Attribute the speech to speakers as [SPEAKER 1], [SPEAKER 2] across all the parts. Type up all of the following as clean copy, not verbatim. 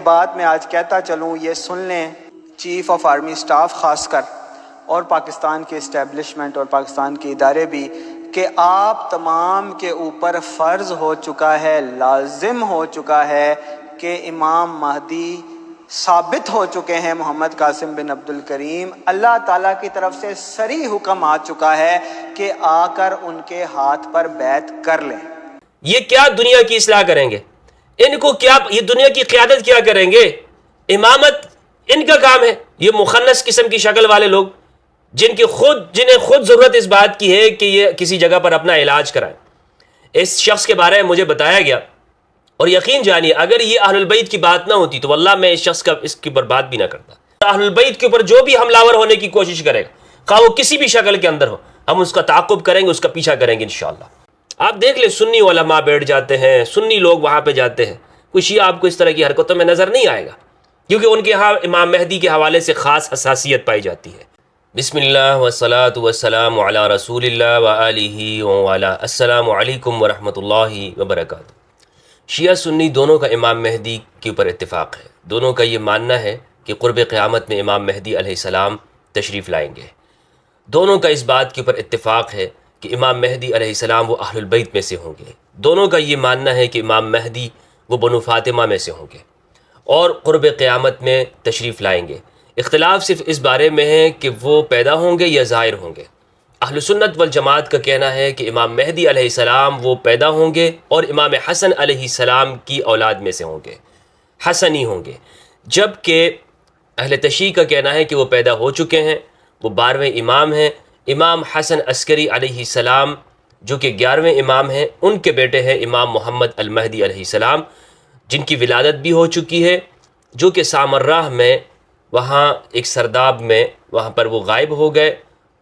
[SPEAKER 1] بات میں آج کہتا چلوں، یہ سن لیں چیف آف آرمی سٹاف خاص کر، اور پاکستان کے اسٹیبلشمنٹ اور پاکستان کے ادارے بھی، کہ آپ تمام کے اوپر فرض ہو چکا ہے، لازم ہو چکا ہے کہ امام مہدی ثابت ہو چکے ہیں محمد قاسم بن عبد الکریم۔ اللہ تعالیٰ کی طرف سے صریح حکم آ چکا ہے کہ آ کر ان کے ہاتھ پر بیعت کر لیں۔
[SPEAKER 2] یہ کیا دنیا کی اصلاح کریں گے؟ ان کو کیا یہ دنیا کی قیادت کیا کریں گے؟ امامت ان کا کام ہے۔ یہ مخنث قسم کی شکل والے لوگ جنہیں خود ضرورت اس بات کی ہے کہ یہ کسی جگہ پر اپنا علاج کرائیں۔ اس شخص کے بارے میں مجھے بتایا گیا، اور یقین جانیے اگر یہ اہل البیت کی بات نہ ہوتی تو واللہ میں اس شخص کا اس کی بات بھی نہ کرتا۔ اہل البیت کے اوپر جو بھی حملہ آور ہونے کی کوشش کرے گا، خواہ وہ کسی بھی شکل کے اندر ہو، ہم اس کا تعاقب کریں گے، اس کا پیچھا کریں گے انشاءاللہ۔ آپ دیکھ لیں سنی علماء بیٹھ جاتے ہیں، سنی لوگ وہاں پہ جاتے ہیں، کوئی شیعہ آپ کو اس طرح کی حرکتوں میں نظر نہیں آئے گا، کیونکہ ان کے ہاں امام مہدی کے حوالے سے خاص حساسیت پائی جاتی ہے۔ بسم اللہ والصلاة والسلام علی رسول اللہ وآلہ وعلا۔ السلام علیکم ورحمۃ اللہ وبرکاتہ۔ شیعہ سنی دونوں کا امام مہدی کے اوپر اتفاق ہے، دونوں کا یہ ماننا ہے کہ قرب قیامت میں امام مہدی علیہ السلام تشریف لائیں گے۔ دونوں کا اس بات کے اوپر اتفاق ہے کہ امام مہدی علیہ السلام وہ اہل البیت میں سے ہوں گے۔ دونوں کا یہ ماننا ہے کہ امام مہدی وہ بنو فاطمہ میں سے ہوں گے اور قرب قیامت میں تشریف لائیں گے۔ اختلاف صرف اس بارے میں ہے کہ وہ پیدا ہوں گے یا ظاہر ہوں گے۔ اہل سنت والجماعت کا کہنا ہے کہ امام مہدی علیہ السلام وہ پیدا ہوں گے اور امام حسن علیہ السلام کی اولاد میں سے ہوں گے، حسنی ہوں گے، جبکہ اہل تشیع کا کہنا ہے کہ وہ پیدا ہو چکے ہیں، وہ 12ویں امام ہیں۔ امام حسن عسکری علیہ السلام جو کہ 11ویں امام ہیں، ان کے بیٹے ہیں امام محمد المہدی علیہ السلام، جن کی ولادت بھی ہو چکی ہے، جو کہ سامراہ میں وہاں ایک سرداب میں وہاں پر وہ غائب ہو گئے،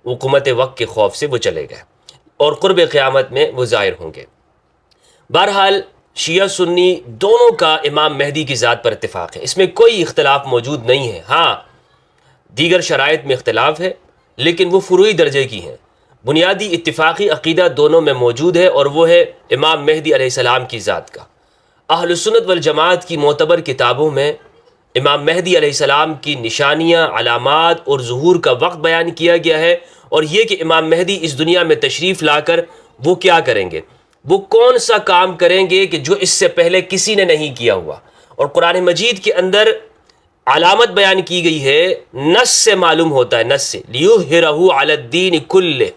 [SPEAKER 2] حکومت وقت کے خوف سے وہ چلے گئے، اور قرب قیامت میں وہ ظاہر ہوں گے۔ بہرحال شیعہ سنی دونوں کا امام مہدی کی ذات پر اتفاق ہے، اس میں کوئی اختلاف موجود نہیں ہے۔ ہاں دیگر شرائط میں اختلاف ہے، لیکن وہ فروعی درجے کی ہیں۔ بنیادی اتفاقی عقیدہ دونوں میں موجود ہے، اور وہ ہے امام مہدی علیہ السلام کی ذات کا۔ اہل سنت والجماعت کی معتبر کتابوں میں امام مہدی علیہ السلام کی نشانیاں، علامات اور ظہور کا وقت بیان کیا گیا ہے، اور یہ کہ امام مہدی اس دنیا میں تشریف لا کر وہ کیا کریں گے، وہ کون سا کام کریں گے کہ جو اس سے پہلے کسی نے نہیں کیا ہوا۔ اور قرآن مجید کے اندر علامت بیان کی گئی ہے، نص سے معلوم ہوتا ہے، نص سے لِيُظْهِرَهُ عَلَى الدِّينِ كُلِّهِ،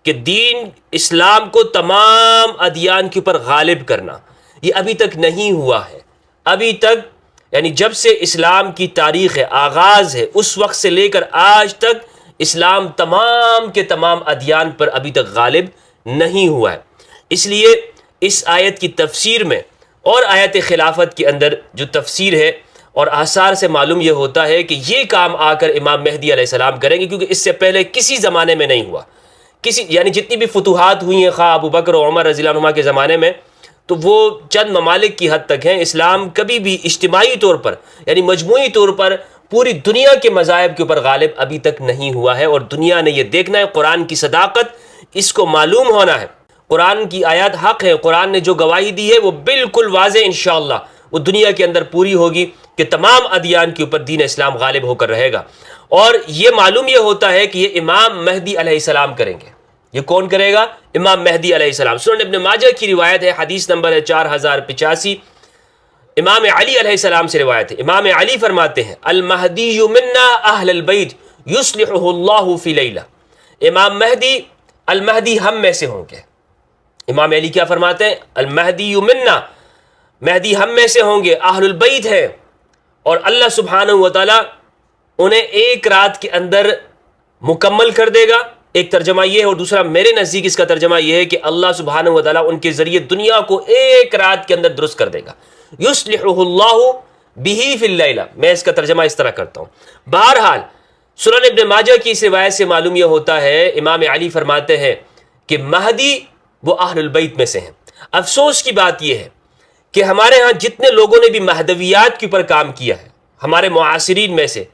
[SPEAKER 2] کہ دین اسلام کو تمام ادیان کے اوپر غالب کرنا، یہ ابھی تک نہیں ہوا ہے۔ ابھی تک یعنی جب سے اسلام کی تاریخ ہے، آغاز ہے، اس وقت سے لے کر آج تک اسلام تمام کے تمام ادیان پر ابھی تک غالب نہیں ہوا ہے۔ اس لیے اس آیت کی تفسیر میں اور آیت خلافت کے اندر جو تفسیر ہے اور آثار سے معلوم یہ ہوتا ہے کہ یہ کام آ کر امام مہدی علیہ السلام کریں گے، کیونکہ اس سے پہلے کسی زمانے میں نہیں ہوا۔ یعنی جتنی بھی فتوحات ہوئی ہیں، خواہ ابو بکر و عمر رضی اللہ عنہما کے زمانے میں، تو وہ چند ممالک کی حد تک ہیں۔ اسلام کبھی بھی اجتماعی طور پر یعنی مجموعی طور پر پوری دنیا کے مذاہب کے اوپر غالب ابھی تک نہیں ہوا ہے، اور دنیا نے یہ دیکھنا ہے، قرآن کی صداقت اس کو معلوم ہونا ہے۔ قرآن کی آیات حق ہے، قرآن نے جو گواہی دی ہے وہ بالکل واضح انشاءاللہ وہ دنیا کے اندر پوری ہوگی کہ تمام ادیان کے اوپر دین اسلام غالب ہو کر رہے گا۔ اور یہ معلوم یہ ہوتا ہے کہ یہ امام مہدی علیہ السلام کریں گے۔ یہ کون کرے گا؟ امام مہدی علیہ السلام۔ سنن ابن ماجہ کی روایت ہے، حدیث نمبر ہے 4085، امام علی علیہ السلام سے روایت ہے۔ امام علی فرماتے ہیں المہدی منا اہل البیت یصلحہ اللہ فی لیلہ، امام مہدی المہدی ہم میں سے ہوں گے۔ امام علی کیا فرماتے ہیں؟ المہدی منا، مہدی ہم میں سے ہوں گے، اہل البیت ہیں، اور اللہ سبحانہ وتعالی انہیں ایک رات کے اندر مکمل کر دے گا۔ ایک ترجمہ یہ ہے، اور دوسرا میرے نزدیک اس کا ترجمہ یہ ہے کہ اللہ سبحانہ وتعالی ان کے ذریعے دنیا کو ایک رات کے اندر درست کر دے گا۔ یصلحہ اللہ بہ فی اللیلہ، میں اس کا ترجمہ اس طرح کرتا ہوں۔ بہرحال سنن ابن ماجہ کی اس روایت سے معلوم یہ ہوتا ہے، امام علی فرماتے ہیں کہ مہدی وہ اہل البیت میں سے ہیں۔ افسوس کی بات یہ ہے کہ ہمارے ہاں جتنے لوگوں نے بھی مہدویات کے اوپر کام کیا ہے، ہمارے معاصرین میں سے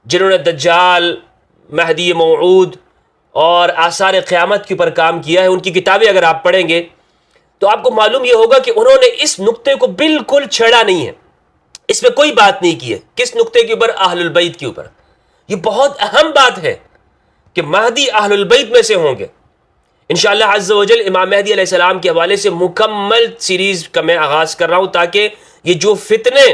[SPEAKER 2] جنہوں نے دجال، مہدی موعود اور آثار قیامت کے اوپر کام کیا ہے، ان کی کتابیں اگر آپ پڑھیں گے تو آپ کو معلوم یہ ہوگا کہ انہوں نے اس نقطے کو بالکل چھیڑا نہیں ہے، اس میں کوئی بات نہیں کی ہے. کس نقطے کے اوپر؟ اہل البیت کے اوپر. یہ بہت اہم بات ہے کہ مہدی اہل البیت میں سے ہوں گے. انشاءاللہ عز و جل امام مہدی علیہ السلام کے حوالے سے مکمل سیریز کا میں آغاز کر رہا ہوں تاکہ یہ جو فتنے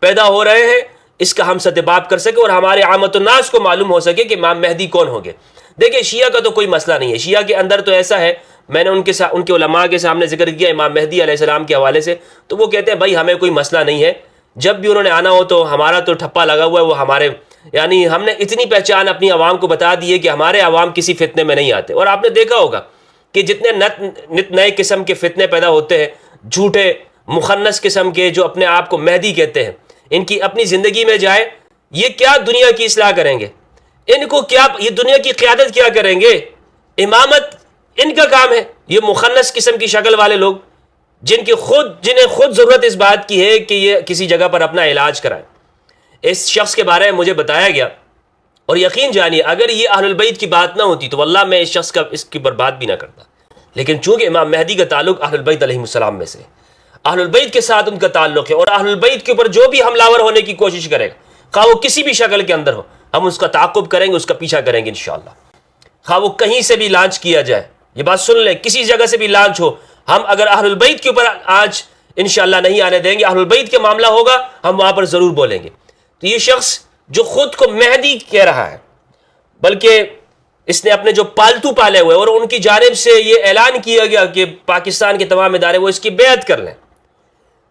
[SPEAKER 2] پیدا ہو رہے ہیں اس کا ہم سدباب کر سکیں اور ہمارے عامت الناس کو معلوم ہو سکے کہ امام مہدی کون ہوں گے. دیکھیں شیعہ کا تو کوئی مسئلہ نہیں ہے. شیعہ کے اندر تو ایسا ہے، میں نے ان کے علماء کے سامنے ذکر کیا امام مہدی علیہ السلام کے حوالے سے، تو وہ کہتے ہیں بھائی ہمیں کوئی مسئلہ نہیں ہے، جب بھی انہوں نے آنا ہو تو ہمارا تو ٹھپا لگا ہوا ہے، وہ ہمارے یعنی ہم نے اتنی پہچان اپنی عوام کو بتا دی ہے کہ ہمارے عوام کسی فتنے میں نہیں آتے. اور آپ نے دیکھا ہوگا کہ جتنے نت نئے قسم کے فتنے پیدا ہوتے ہیں، جھوٹے مخنث قسم کے جو اپنے آپ کو مہدی کہتے ہیں، ان کی اپنی زندگی میں جائے، یہ کیا دنیا کی اصلاح کریں گے؟ ان کو کیا یہ دنیا کی قیادت کیا کریں گے؟ امامت ان کا کام ہے. یہ مخنث قسم کی شکل والے لوگ جنہیں خود ضرورت اس بات کی ہے کہ یہ کسی جگہ پر اپنا علاج کرائیں. اس شخص کے بارے میں مجھے بتایا گیا، اور یقین جانیے اگر یہ اہل البیت کی بات نہ ہوتی تو واللہ میں اس کی پر بات بھی نہ کرتا. لیکن چونکہ امام مہدی کا تعلق اہل البیت علیہ السلام میں سے، اہل البیت کے ساتھ ان کا تعلق ہے، اور اہل البیت کے اوپر جو بھی حملہ آور ہونے کی کوشش کرے گا، خواہ وہ کسی بھی شکل کے اندر ہو، ہم اس کا تعاقب کریں گے، اس کا پیچھا کریں گے انشاءاللہ. خواہ وہ کہیں سے بھی لانچ کیا جائے، یہ بات سن لیں، کسی جگہ سے بھی لانچ ہو، ہم اگر اہل البیت کے اوپر آج انشاءاللہ نہیں آنے دیں گے. اہل البیت کے معاملہ ہوگا ہم وہاں پر ضرور بولیں گے. تو یہ شخص جو خود کو مہدی کہہ رہا ہے، بلکہ اس نے اپنے جو پالتو پالے ہوئے اور ان کی جانب سے یہ اعلان کیا گیا کہ پاکستان کے تمام ادارے وہ اس کی بیعت کر لیں،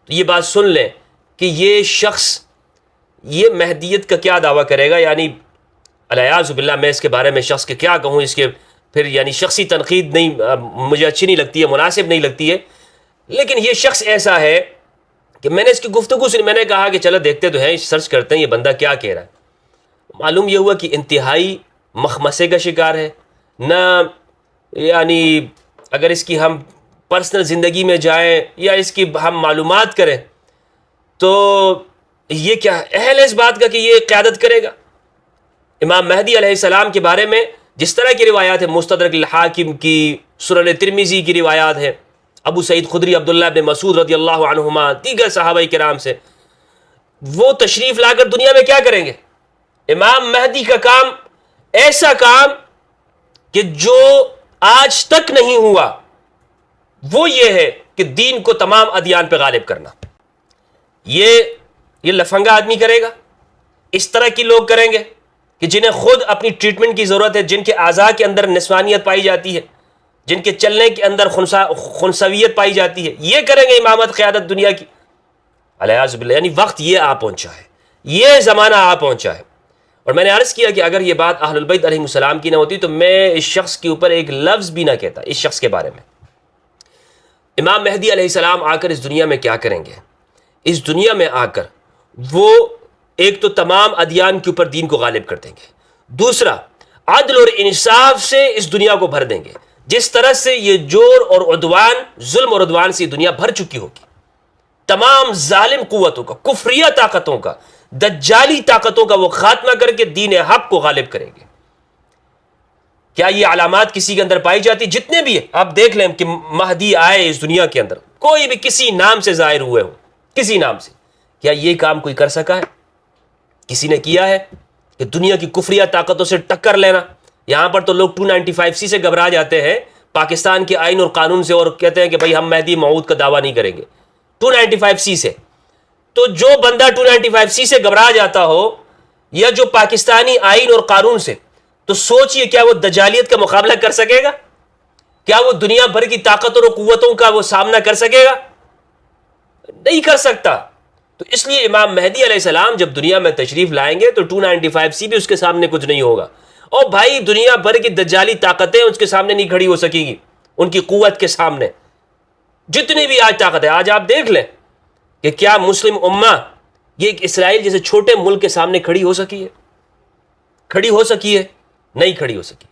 [SPEAKER 2] تو یہ بات سن لیں کہ یہ شخص یہ مہدیت کا کیا دعویٰ کرے گا. یعنی الیاذ باللہ، میں اس کے بارے میں شخص کے کیا کہوں، اس کے پھر یعنی شخصی تنقید نہیں مجھے اچھی نہیں لگتی ہے، مناسب نہیں لگتی ہے. لیکن یہ شخص ایسا ہے کہ میں نے اس کی گفتگو سنی، میں نے کہا کہ چلو دیکھتے تو ہیں، سرچ کرتے ہیں یہ بندہ کیا کہہ رہا ہے. معلوم یہ ہوا کہ انتہائی مخمسے کا شکار ہے. نہ یعنی اگر اس کی ہم پرسنل زندگی میں جائیں یا اس کی ہم معلومات کریں تو یہ کیا اہل ہے اس بات کا کہ یہ قیادت کرے گا. امام مہدی علیہ السلام کے بارے میں جس طرح کی روایات ہے، مستدرک الحاکم کی، سنن ترمذی کی روایات ہے، ابو سعید خدری، عبداللہ بن مسعود رضی اللہ عنہما، دیگر صحابہ کرام سے، وہ تشریف لا کر دنیا میں کیا کریں گے؟ امام مہدی کا کام ایسا کام کہ جو آج تک نہیں ہوا، وہ یہ ہے کہ دین کو تمام ادیان پہ غالب کرنا. یہ لفنگا آدمی کرے گا، اس طرح کی لوگ کریں گے کہ جنہیں خود اپنی ٹریٹمنٹ کی ضرورت ہے، جن کے اعضاء کے اندر نسوانیت پائی جاتی ہے، جن کے چلنے کے اندر خنثویت پائی جاتی ہے، یہ کریں گے امامت قیادت دنیا کی. الیاذ باللہ، یعنی وقت یہ آ پہنچا ہے، یہ زمانہ آ پہنچا ہے. اور میں نے عرض کیا کہ اگر یہ بات اہل البیت علیہ السلام کی نہ ہوتی تو میں اس شخص کے اوپر ایک لفظ بھی نہ کہتا. اس شخص کے بارے میں امام مہدی علیہ السلام آ کر اس دنیا میں کیا کریں گے؟ اس دنیا میں آ کر وہ ایک تو تمام ادیان کے اوپر دین کو غالب کر دیں گے، دوسرا عدل اور انصاف سے اس دنیا کو بھر دیں گے. جس طرح سے یہ جور اور عدوان، ظلم اور عدوان سے دنیا بھر چکی ہوگی، تمام ظالم قوتوں کا، کفریہ طاقتوں کا، دجالی طاقتوں کا وہ خاتمہ کر کے دین حق کو غالب کریں گے. کیا یہ علامات کسی کے اندر پائی جاتی؟ جتنے بھی ہیں آپ دیکھ لیں کہ مہدی آئے اس دنیا کے اندر، کوئی بھی کسی نام سے ظاہر ہوئے ہو، کسی نام سے، کیا یہ کام کوئی کر سکا ہے؟ کسی نے کیا ہے کہ دنیا کی کفریہ طاقتوں سے ٹکر لینا؟ یہاں پر تو لوگ 295C سے گھبرا جاتے ہیں، پاکستان کے آئین اور قانون سے، اور کہتے ہیں کہ بھائی ہم مہدی موعود کا دعویٰ نہیں کریں گے 295C سے. تو جو بندہ 295C سے گھبرا جاتا ہو یا جو پاکستانی آئین اور قانون سے، تو سوچئے کیا وہ دجالیت کا مقابلہ کر سکے گا؟ کیا وہ دنیا بھر کی طاقتوں اور قوتوں کا وہ سامنا کر سکے گا؟ نہیں کر سکتا. تو اس لیے امام مہدی علیہ السلام جب دنیا میں تشریف لائیں گے تو 295C بھی اس کے سامنے کچھ نہیں ہوگا. اور بھائی دنیا بھر کی دجالی طاقتیں اس کے سامنے نہیں کھڑی ہو سکیں گی، ان کی قوت کے سامنے جتنی بھی آج طاقت ہے. آج آپ دیکھ لیں کہ کیا مسلم امہ یہ ایک اسرائیل جیسے چھوٹے ملک کے سامنے کھڑی ہو سکی ہے؟ کھڑی ہو سکی ہے؟ نہیں کھڑی ہو سکی.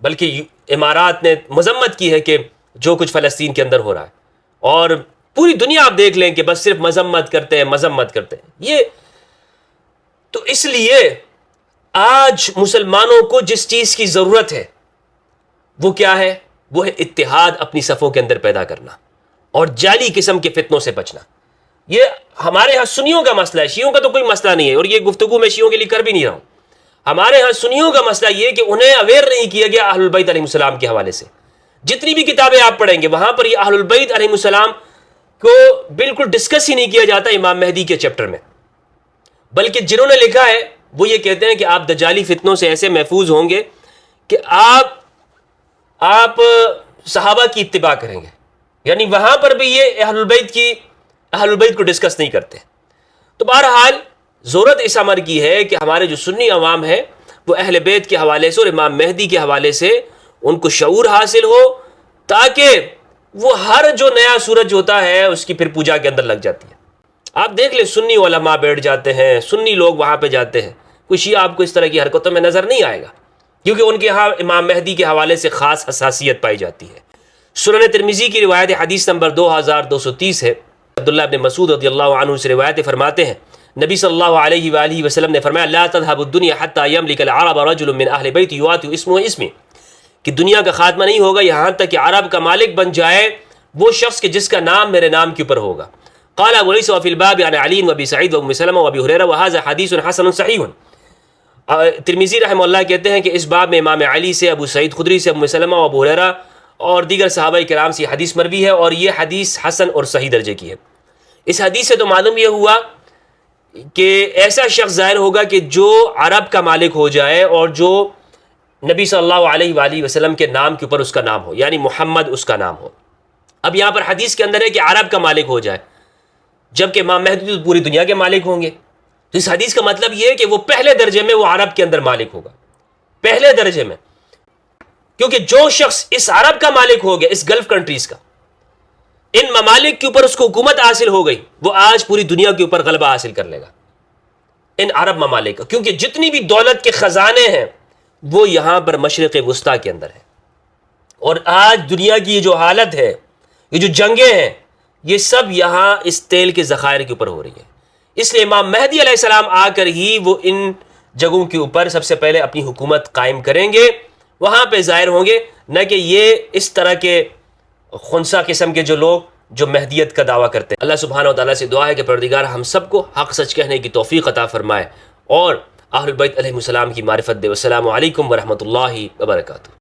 [SPEAKER 2] بلکہ امارات نے مذمت کی ہے کہ جو کچھ فلسطین کے اندر ہو رہا ہے، اور پوری دنیا آپ دیکھ لیں کہ بس صرف مذمت کرتے ہیں. یہ تو اس لیے آج مسلمانوں کو جس چیز کی ضرورت ہے وہ کیا ہے؟ وہ ہے اتحاد اپنی صفوں کے اندر پیدا کرنا اور جعلی قسم کے فتنوں سے بچنا. یہ ہمارے ہاں سنیوں کا مسئلہ ہے، شیعوں کا تو کوئی مسئلہ نہیں ہے، اور یہ گفتگو میں شیعوں کے لیے کر بھی نہیں رہا ہوں. ہمارے ہاں سنیوں کا مسئلہ یہ کہ انہیں اویئر نہیں کیا گیا اہل البیت علیہ السلام کے حوالے سے. جتنی بھی کتابیں آپ پڑھیں گے وہاں پر یہ اہل البیت علیہ السلام کو بالکل ڈسکس ہی نہیں کیا جاتا امام مہدی کے چیپٹر میں، بلکہ جنہوں نے لکھا ہے وہ یہ کہتے ہیں کہ آپ دجالی فتنوں سے ایسے محفوظ ہوں گے کہ آپ صحابہ کی اتباع کریں گے. یعنی وہاں پر بھی یہ اہل البیت کو ڈسکس نہیں کرتے. تو بہرحال ضرورت اس امر کی ہے کہ ہمارے جو سنی عوام ہیں وہ اہل بیت کے حوالے سے اور امام مہدی کے حوالے سے ان کو شعور حاصل ہو، تاکہ وہ ہر جو نیا سورج ہوتا ہے اس کی پھر پوجا کے اندر لگ جاتی ہے. آپ دیکھ لیں سنی علماء بیٹھ جاتے ہیں، سنی لوگ وہاں پہ جاتے ہیں، کوئی شیعہ آپ کو اس طرح کی حرکتوں میں نظر نہیں آئے گا، کیونکہ ان کے ہاں امام مہدی کے حوالے سے خاص حساسیت پائی جاتی ہے. سنن ترمذی کی روایت حدیث نمبر 2230 ہے. عبداللہ ابن مسعود رضی اللہ عنہ سے روایت فرماتے ہیں نبی صلی اللہ علیہ وآلہ وسلم نے فرمایا لا تذهب الدنيا حتى يملك العرب رجل من اہل بیت یواتي اسمه اسمی، کہ دنیا کا خاتمہ نہیں ہوگا یہاں تک کہ عرب کا مالک بن جائے وہ شخص کہ جس کا نام میرے نام کے اوپر ہوگا. قال ابو عیسی وفي الباب عن علي وابي سعيد وام سلمة وابي هريره وهذا حديث حسن صحیح. ترمذی رحمہ اللہ کہتے ہیں کہ اس باب میں امام علی سے، ابو سعید خدری سے، ام سلمہ و ابو ہریرہ اور دیگر صحابہ کرام سے حدیث مروی ہے، اور یہ حدیث حسن اور صحیح درجے کی ہے. اس حدیث سے تو معلوم یہ ہوا کہ ایسا شخص ظاہر ہوگا کہ جو عرب کا مالک ہو جائے اور جو نبی صلی اللہ علیہ وآلہ وسلم کے نام کے اوپر اس کا نام ہو، یعنی محمد اس کا نام ہو. اب یہاں پر حدیث کے اندر ہے کہ عرب کا مالک ہو جائے، جبکہ امام مہدی تو پوری دنیا کے مالک ہوں گے. تو اس حدیث کا مطلب یہ ہے کہ وہ پہلے درجے میں وہ عرب کے اندر مالک ہوگا، پہلے درجے میں، کیونکہ جو شخص اس عرب کا مالک ہو گیا، اس گلف کنٹریز کا، ان ممالک کے اوپر اس کو حکومت حاصل ہو گئی، وہ آج پوری دنیا کے اوپر غلبہ حاصل کر لے گا ان عرب ممالک کا، کیونکہ جتنی بھی دولت کے خزانے ہیں وہ یہاں پر مشرق وسطیٰ کے اندر ہے. اور آج دنیا کی یہ جو حالت ہے، یہ جو جنگیں ہیں، یہ سب یہاں اس تیل کے ذخائر کے اوپر ہو رہی ہیں. اس لیے امام مہدی علیہ السلام آ کر ہی وہ ان جگہوں کے اوپر سب سے پہلے اپنی حکومت قائم کریں گے، وہاں پہ ظاہر ہوں گے، نہ کہ یہ اس طرح کے خنثی قسم کے جو لوگ جو مہدیت کا دعویٰ کرتے ہیں. اللہ سبحانہ و تعالیٰ سے دعا ہے کہ پروردگار ہم سب کو حق سچ کہنے کی توفیق عطا فرمائے اور اہل بیت علیہ السلام کی معرفت دے. والسلام علیکم ورحمۃ اللہ وبرکاتہ.